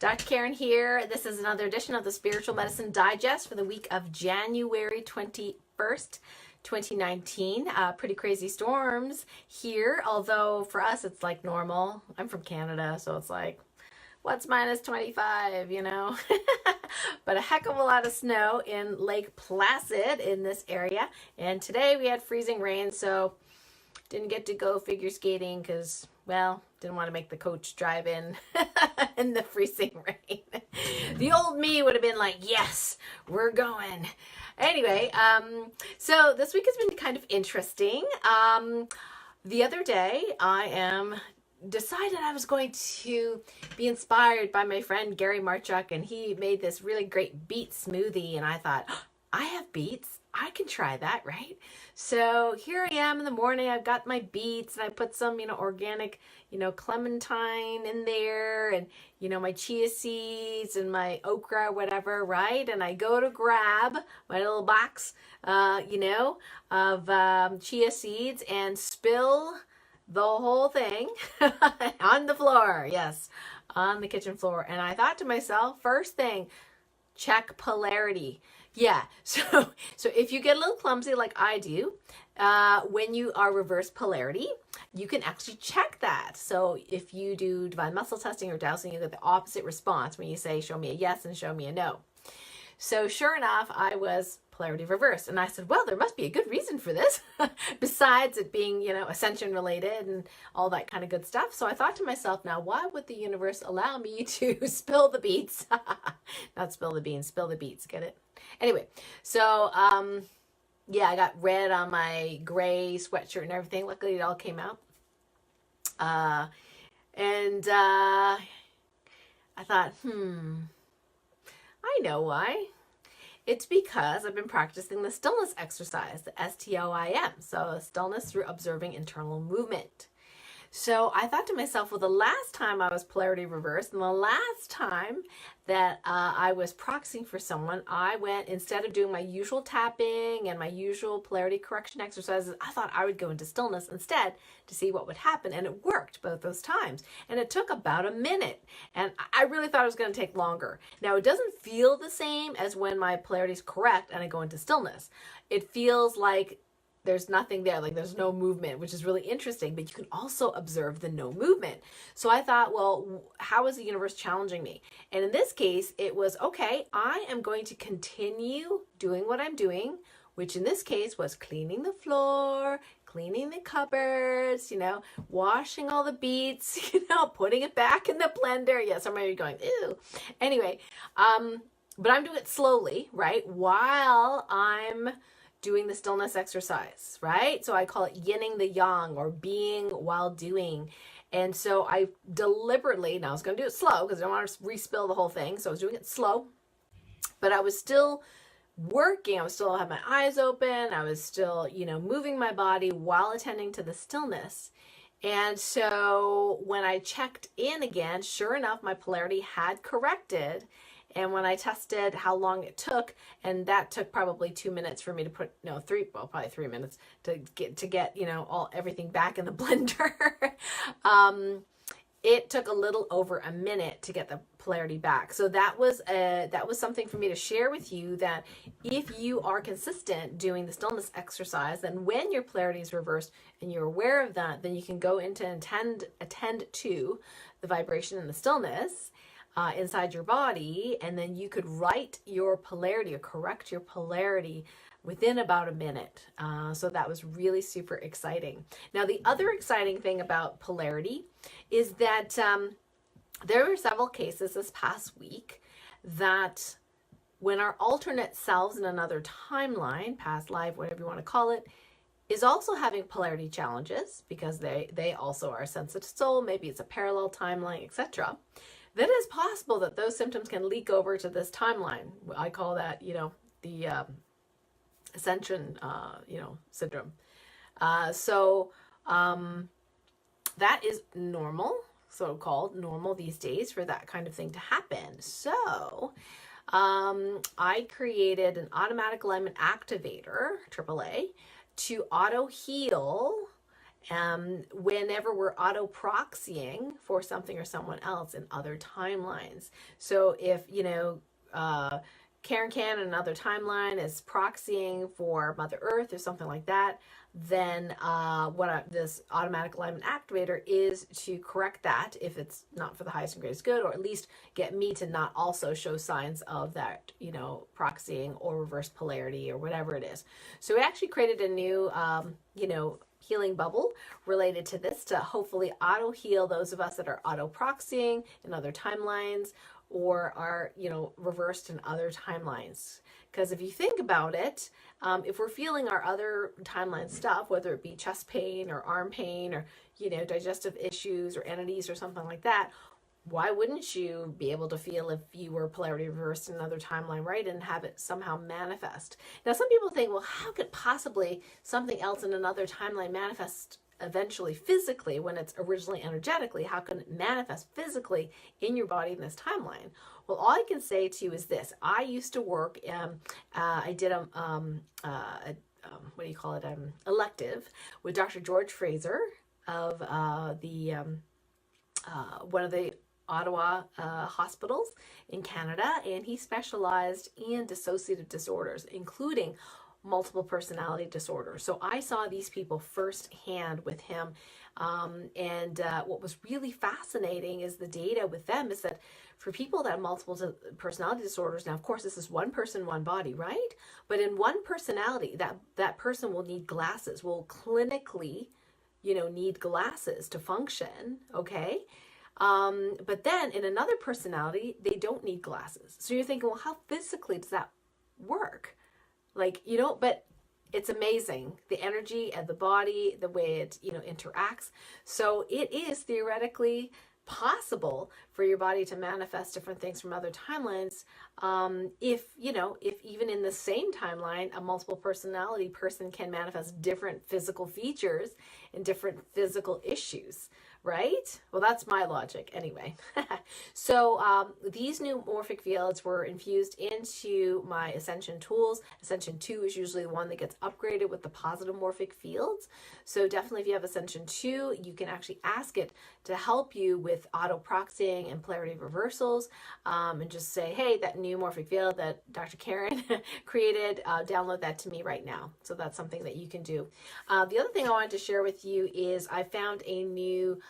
Dr. Karen here. This is another edition of the Spiritual Medicine Digest for the week of January 21st, 2019. Pretty crazy storms here, although for us it's like normal. I'm from Canada, so it's like, what's minus 25, you know? But a heck of a lot of snow in Lake Placid in this area. And today we had freezing rain, so didn't get to go figure skating because, well, didn't want to make the coach drive in in the freezing rain. The old me would have been like, yes, we're going. Anyway, so this week has been kind of interesting. The other day, I decided I was going to be inspired by my friend Gary Marchuk, and he made this really great beet smoothie, and I thought, oh, I have beets. I can try that, right? So here I am in the morning. I've got my beets, and I put some, organic, clementine in there, and, my chia seeds and my okra, whatever, right? And I go to grab my little box, of chia seeds and spill the whole thing on the floor. Yes, on the kitchen floor. And I thought to myself, first thing, check polarity. Yeah, so if you get a little clumsy like I do, when you are reverse polarity, you can actually check that. So if you do divine muscle testing or dowsing, you get the opposite response when you say, show me a yes and show me a no. So sure enough, I was polarity reversed. And I said, well, there must be a good reason for this, besides it being, ascension related and all that kind of good stuff. So I thought to myself, now, why would the universe allow me to spill the beets? Not spill the beans, spill the beets. Get it? Anyway, so, yeah, I got red on my gray sweatshirt and everything. Luckily, it all came out. I thought, I know why. It's because I've been practicing the stillness exercise, the STOIM, so stillness through observing internal movement. So I thought to myself, well, the last time I was polarity reversed and the last time that I was proxying for someone, I went, instead of doing my usual tapping and my usual polarity correction exercises, I thought I would go into stillness instead to see what would happen. And it worked both those times. And it took about a minute. And I really thought it was going to take longer. Now, it doesn't feel the same as when my polarity is correct and I go into stillness. It feels like there's nothing there, like there's no movement, which is really interesting, but you can also observe the no movement. So I thought, well, how is the universe challenging me? And in this case, it was, okay, I am going to continue doing what I'm doing, which in this case was cleaning the floor, cleaning the cupboards, washing all the beets, putting it back in the blender. Yeah, some of you are going, ew. Anyway, but I'm doing it slowly, right? While I'm doing the stillness exercise, right? So I call it yinning the yang, or being while doing. And so I deliberately, now I was going to do it slow because I don't want to respill the whole thing. So I was doing it slow, but I was still working. I was still had my eyes open. I was still, moving my body while attending to the stillness. And so when I checked in again, sure enough, my polarity had corrected. And when I tested how long it took, and that took probably 2 minutes for me to put, probably 3 minutes to get, everything back in the blender. It took a little over a minute to get the polarity back. So that was something for me to share with you, that if you are consistent doing the stillness exercise, then when your polarity is reversed and you're aware of that, then you can go into attend to the vibration and the stillness inside your body, and then you could write your polarity or correct your polarity within about a minute. So that was really super exciting. Now, the other exciting thing about polarity is that there were several cases this past week that when our alternate selves in another timeline, past life, whatever you want to call it, is also having polarity challenges, because they also are a sensitive soul, maybe it's a parallel timeline, etc., then it is possible that those symptoms can leak over to this timeline. I call that, the ascension, syndrome. That is normal, so-called normal these days for that kind of thing to happen. So I created an automatic alignment activator, AAA, to auto heal whenever we're auto-proxying for something or someone else in other timelines. So if, Karen in another timeline is proxying for Mother Earth or something like that, then this automatic alignment activator is to correct that if it's not for the highest and greatest good, or at least get me to not also show signs of that, proxying or reverse polarity or whatever it is. So we actually created a new, healing bubble related to this to hopefully auto heal those of us that are auto proxying in other timelines or are reversed in other timelines. Because if you think about it, if we're feeling our other timeline stuff, whether it be chest pain or arm pain or digestive issues or entities or something like that, why wouldn't you be able to feel if you were polarity reversed in another timeline, right, and have it somehow manifest? Now, some people think, well, how could possibly something else in another timeline manifest eventually physically when it's originally energetically? How can it manifest physically in your body in this timeline? Well, all I can say to you is this. I used to work, I did elective with Dr. George Fraser of one of the Ottawa hospitals in Canada, and he specialized in dissociative disorders, including multiple personality disorder. So I saw these people firsthand with him. And what was really fascinating is the data with them is that for people that have multiple personality disorders, now, of course, this is one person, one body, right? But in one personality, that person will need glasses, will clinically, need glasses to function, okay? But then in another personality, they don't need glasses. So you're thinking, well, how physically does that work? But it's amazing, the energy of the body, the way it, interacts. So it is theoretically possible for your body to manifest different things from other timelines. If even in the same timeline, a multiple personality person can manifest different physical features and different physical issues. Right? Well, that's my logic anyway. So these new morphic fields were infused into my Ascension tools. Ascension 2 is usually the one that gets upgraded with the positive morphic fields. So definitely if you have Ascension 2, you can actually ask it to help you with auto-proxying and polarity reversals, and just say, hey, that new morphic field that Dr. Karen created, download that to me right now. So that's something that you can do. The other thing I wanted to share with you is I found a new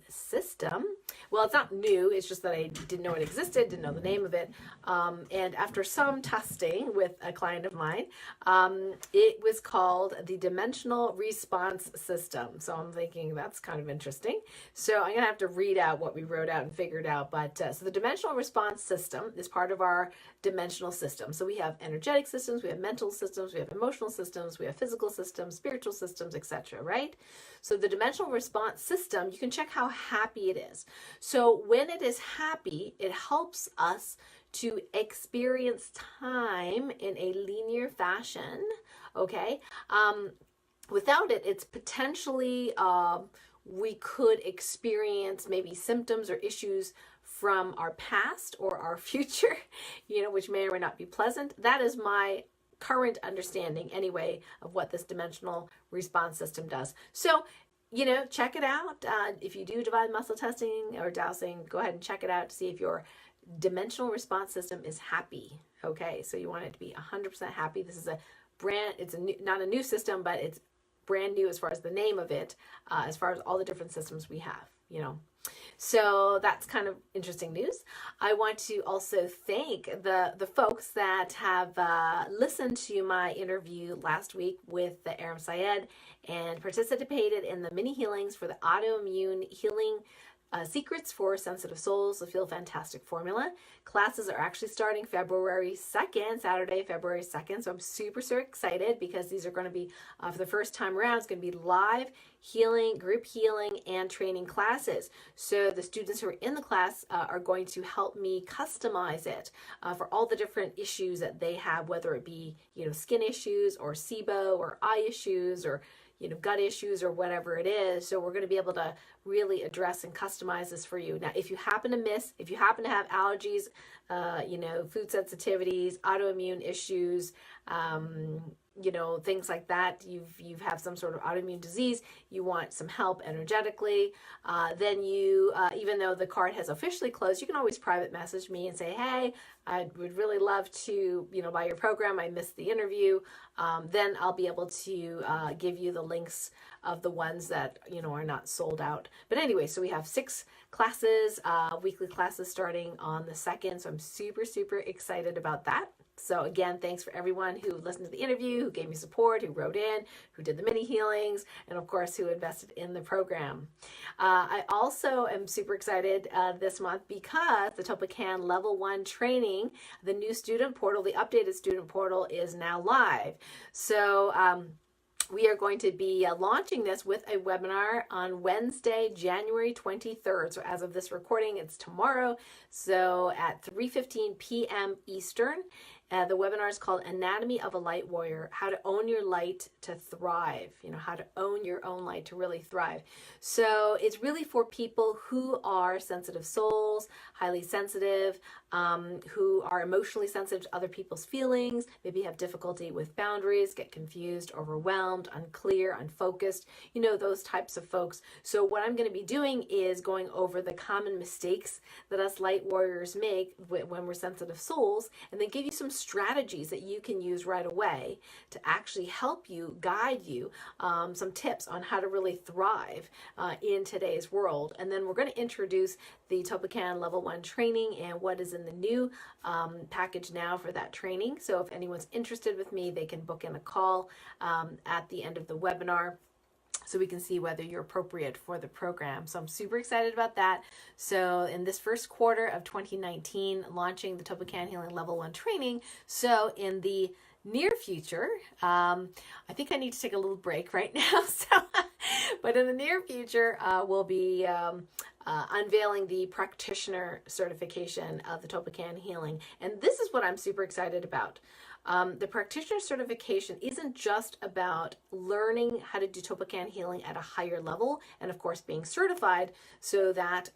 system. Well, it's not new, it's just that I didn't know it existed, didn't know the name of it. And after some testing with a client of mine, it was called the Dimensional Response System. So I'm thinking that's kind of interesting. So I'm going to have to read out what we wrote out and figured out. But so the Dimensional Response System is part of our dimensional system. So we have energetic systems, we have mental systems, we have emotional systems, we have physical systems, spiritual systems, etc., right? So the Dimensional Response System, you can check how happy it is. So when it is happy, it helps us to experience time in a linear fashion, okay? Without it, it's potentially, we could experience maybe symptoms or issues from our past or our future, which may or may not be pleasant. That is my current understanding anyway of what this dimensional response system does. So, check it out. If you do divine muscle testing or dowsing, go ahead and check it out to see if your dimensional response system is happy. Okay, so you want it to be 100% happy. This is not a new system, but it's brand new as far as the name of it, as far as all the different systems we have, So that's kind of interesting news. I want to also thank the folks that have listened to my interview last week with the Aram Syed and participated in the mini healings for the autoimmune healing Secrets for Sensitive Souls, the Feel Fantastic Formula. Classes are actually starting February 2nd, Saturday, February 2nd. So I'm super excited because these are going to be, for the first time around, it's going to be live healing, group healing, and training classes. So the students who are in the class are going to help me customize it for all the different issues that they have, whether it be, skin issues or SIBO or eye issues or gut issues or whatever it is. So we're going to be able to really address and customize this for you. Now, if you happen to have allergies, food sensitivities, autoimmune issues, you know, things like that. You have some sort of autoimmune disease, you want some help energetically, then you, even though the card has officially closed, you can always private message me and say, hey, I would really love to, you know, buy your program. I missed the interview. Then I'll be able to give you the links of the ones that, you know, are not sold out. But anyway, so we have 6 classes, weekly classes starting on the 2nd. So I'm super, super excited about that. So again, thanks for everyone who listened to the interview, who gave me support, who wrote in, who did the mini healings, and of course, who invested in the program. I also am super excited this month because the Autoproxying Level 1 training, the new student portal, the updated student portal is now live. So we are going to be launching this with a webinar on Wednesday, January 23rd. So as of this recording, it's tomorrow. So at 3:15 p.m. Eastern. The webinar is called Anatomy of a Light Warrior, how to own your light to thrive, you know, how to own your own light to really thrive. So it's really for people who are sensitive souls, highly sensitive, who are emotionally sensitive to other people's feelings, maybe have difficulty with boundaries, get confused, overwhelmed, unclear, unfocused, you know, those types of folks. So what I'm going to be doing is going over the common mistakes that us light warriors make when we're sensitive souls, and then give you some strategies that you can use right away to actually help you, guide you, some tips on how to really thrive in today's world. And then we're going to introduce the Autoproxying Level 1 training and what is in the new package now for that training. So if anyone's interested with me, they can book in a call at the end of the webinar, so we can see whether you're appropriate for the program. So I'm super excited about that. So in this first quarter of 2019, launching the Autoproxying Healing Level 1 training. So in the near future, I think I need to take a little break right now. But in the near future, we'll be unveiling the practitioner certification of the Autoproxying Healing. And this is what I'm super excited about. The practitioner certification isn't just about learning how to do Autoproxying healing at a higher level, and of course being certified so that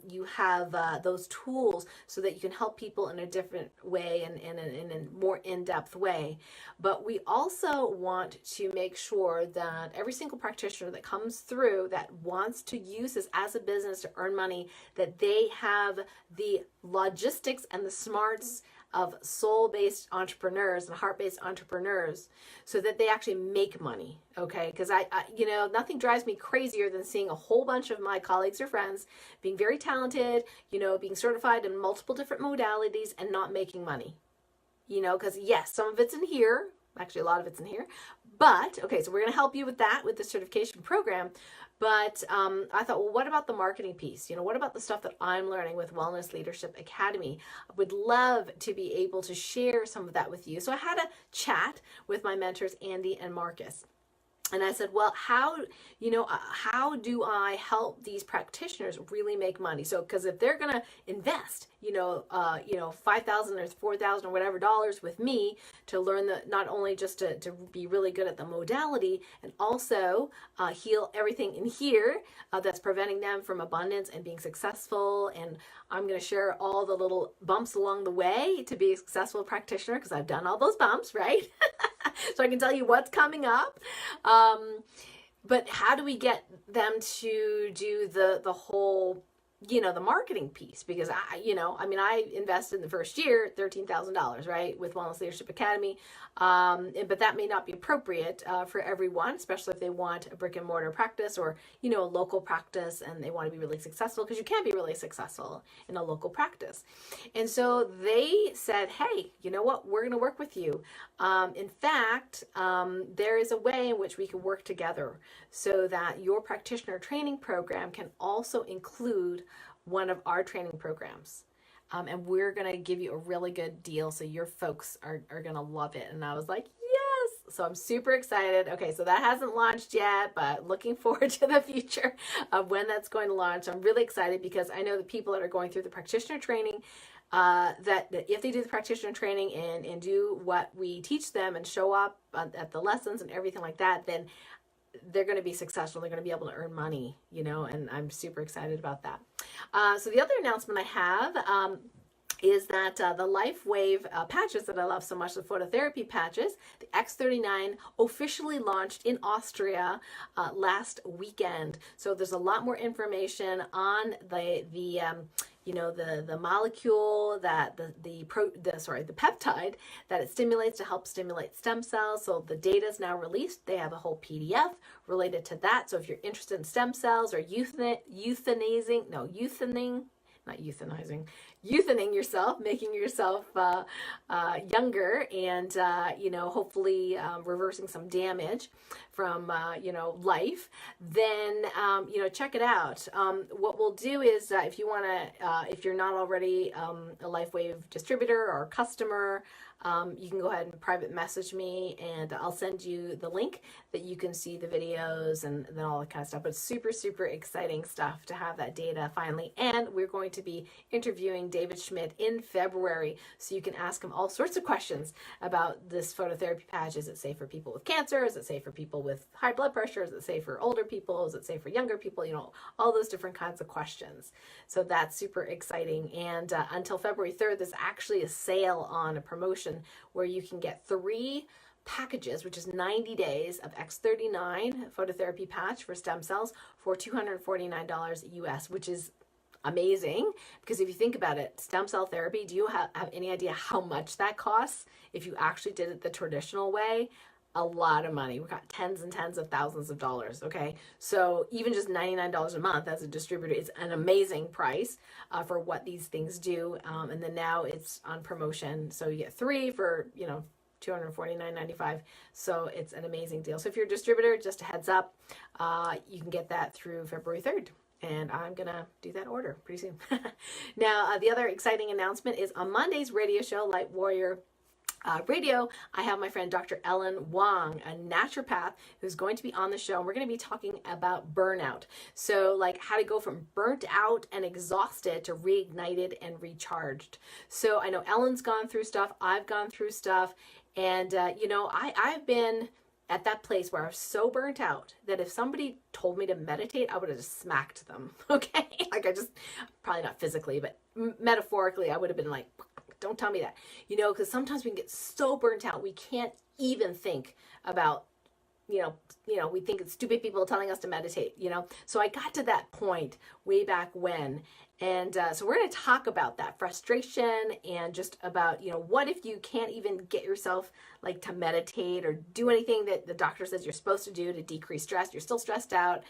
you have those tools so that you can help people in a different way and in a more in-depth way. But we also want to make sure that every single practitioner that comes through that wants to use this as a business to earn money, that they have the logistics and the smarts of soul-based entrepreneurs and heart-based entrepreneurs so that they actually make money, okay? Because I, you know, nothing drives me crazier than seeing a whole bunch of my colleagues or friends being very talented, you know, being certified in multiple different modalities and not making money, you know, because yes, some of it's in here, actually a lot of it's in here, but, okay, so we're going to help you with that, with the certification program. But I thought, well, what about the marketing piece? You know, what about the stuff that I'm learning with Wellness Leadership Academy? I would love to be able to share some of that with you. So I had a chat with my mentors, Andy and Marcus. And I said, well, how do I help these practitioners really make money? So, because if they're going to invest, $5,000 or $4,000 or whatever dollars with me to learn not only just to be really good at the modality and also heal everything in here that's preventing them from abundance and being successful. And I'm going to share all the little bumps along the way to be a successful practitioner because I've done all those bumps, right? So I can tell you what's coming up. But how do we get them to do the whole, the marketing piece? Because I invested in the first year $13,000, right, with Wellness Leadership Academy. But that may not be appropriate for everyone, especially if they want a brick and mortar practice or, a local practice and they want to be really successful, because you can be really successful in a local practice. And so they said, hey, you know what, we're going to work with you. In fact, there is a way in which we can work together so that your practitioner training program can also include one of our training programs. And we're going to give you a really good deal. So your folks are going to love it. And I was like, yes. So I'm super excited. Okay, so that hasn't launched yet, but looking forward to the future of when that's going to launch. I'm really excited because I know the people that are going through the practitioner training, that if they do the practitioner training and do what we teach them and show up at the lessons and everything like that, then they're going to be successful. They're going to be able to earn money, and I'm super excited about that. So the other announcement I have, is that the Life Wave patches that I love so much, the phototherapy patches, the X39 officially launched in Austria last weekend. So there's a lot more information on the molecule that the peptide that it stimulates to help stimulate stem cells. So the data is now released. They have a whole PDF related to that. So if you're interested in stem cells or euthanizing yourself, making yourself younger, and hopefully reversing some damage from life, then check it out. What we'll do is if you want to, if you're not already a LifeWave distributor or customer, you can go ahead and private message me, and I'll send you the link that you can see the videos and then all that kind of stuff. But it's super, super exciting stuff to have that data finally. And we're going to be interviewing David Schmidt in February, so you can ask him all sorts of questions about this phototherapy patch. Is it safe for people with cancer? Is it safe for people with high blood pressure? Is it safe for older people? Is it safe for younger people? All those different kinds of questions. So that's super exciting. And until February 3rd, there's actually a sale on a promotion where you can get 3 packages, which is 90 days of X39 phototherapy patch for stem cells for $249 US, which is amazing, because if you think about it, stem cell therapy, do you have any idea how much that costs if you actually did it the traditional way? A lot of money. We've got tens and tens of thousands of dollars. Okay, so even just $99 a month as a distributor is an amazing price for what these things do. And then now it's on promotion, so you get 3 for $249.95. So it's an amazing deal. So if you're a distributor, just a heads up, you can get that through February 3rd. And I'm going to do that order pretty soon. Now, the other exciting announcement is on Monday's radio show, Light Warrior Radio, I have my friend Dr. Ellen Wong, a naturopath, who's going to be on the show, and we're going to be talking about burnout. So like how to go from burnt out and exhausted to reignited and recharged. So I know Ellen's gone through stuff, I've gone through stuff, and I've been at that place where I was so burnt out that if somebody told me to meditate, I would have just smacked them. Okay, probably not physically, but metaphorically, I would have been like, don't tell me that, because sometimes we can get so burnt out we can't even think about, we think it's stupid people telling us to meditate, So I got to that point way back when, and so we're going to talk about that frustration and just about, what if you can't even get yourself like to meditate or do anything that the doctor says you're supposed to do to decrease stress. You're still stressed out,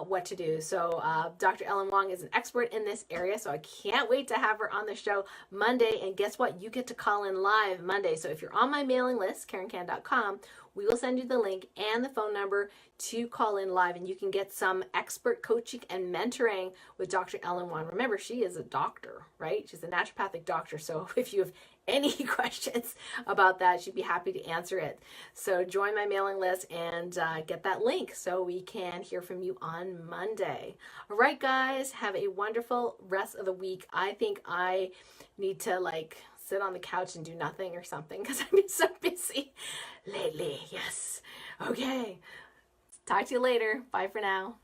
what to do. So Dr. Ellen Wong is an expert in this area, so I can't wait to have her on the show Monday. And guess what? You get to call in live Monday. So if you're on my mailing list, KarenCan.com, we will send you the link and the phone number to call in live, and you can get some expert coaching and mentoring with Dr. Ellen Wong. Remember, she is a doctor, right? She's a naturopathic doctor. So if you have any questions about that, she'd be happy to answer it. So join my mailing list and get that link so we can hear from you on Monday. All right, guys, have a wonderful rest of the week. I think I need to sit on the couch and do nothing or something because I've been so busy lately. Yes. Okay. Talk to you later. Bye for now.